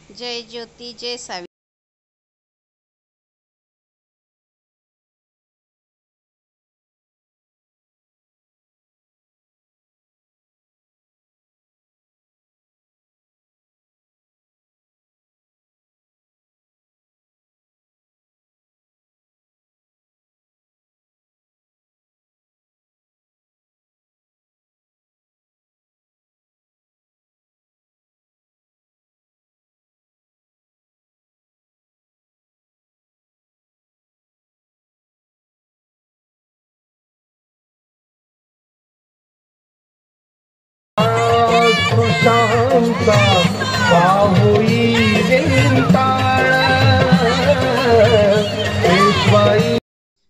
जय ज्योती जय सावित्री. शांता पाहोई वेंताळ पेशवाई.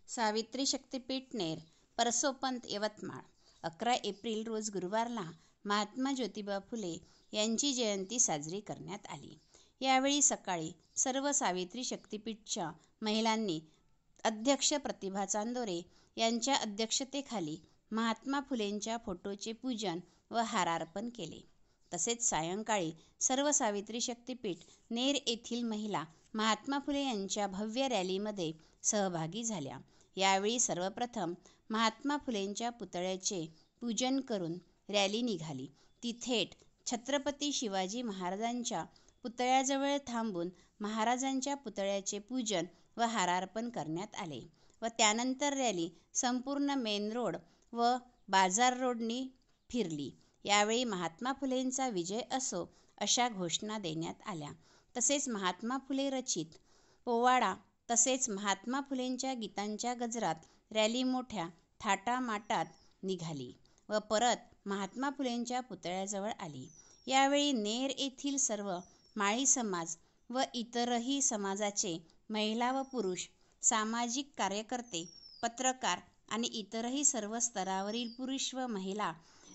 सावित्री शक्तीपीठ नेर परसोपंत यवतमाळ. 11 एप्रिल रोज गुरुवारला महात्मा ज्योतिबा फुले यांची जयंती साजरी करण्यात आली. यावेळी सकाळी सर्व सावित्री शक्तीपीठच्या महिलांनी अध्यक्ष प्रतिभा चांदोरे यांच्या अध्यक्षतेखाली महात्मा फुलेंच्या फोटोचे पूजन व हारार्पण केले. तसेच सायंकाळी सर्व सावित्री शक्तीपीठ नेर येथील महिला महात्मा फुले यांच्या भव्य रॅलीमध्ये सहभागी झाल्या. यावेळी सर्वप्रथम महात्मा फुलेंच्या पुतळ्याचे पूजन करून रॅली निघाली. ती थेट छत्रपती शिवाजी महाराजांच्या पुतळ्याजवळ थांबून महाराजांच्या पुतळ्याचे पूजन व हारार्पण करण्यात आले व त्यानंतर रॅली संपूर्ण मेन रोड व बाजार रोडनी फिरली. यावेळी महात्मा फुलेंचा विजय असो अशा घोषणा देण्यात आल्या. तसेच महात्मा फुले रचित पोवाडा तसेच महात्मा फुलेंच्या गीतांच्या गजरात रॅली मोठ्या थाटामाटात निघाली व परत महात्मा फुलेंच्या पुतळ्याजवळ आली. यावेळी नेर येथील सर्व माळी समाज व इतरही समाजाचे महिला व पुरुष, सामाजिक कार्यकर्ते, पत्रकार आणि इतरही सर्व स्तरावरील पुरुष व महिला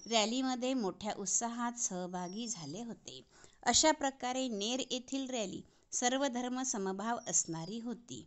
रॅलीमध्ये मोठ्या उत्साहात सहभागी झाले होते. अशा प्रकारे नेर येथील रॅली सर्व धर्म समभाव असणारी होती.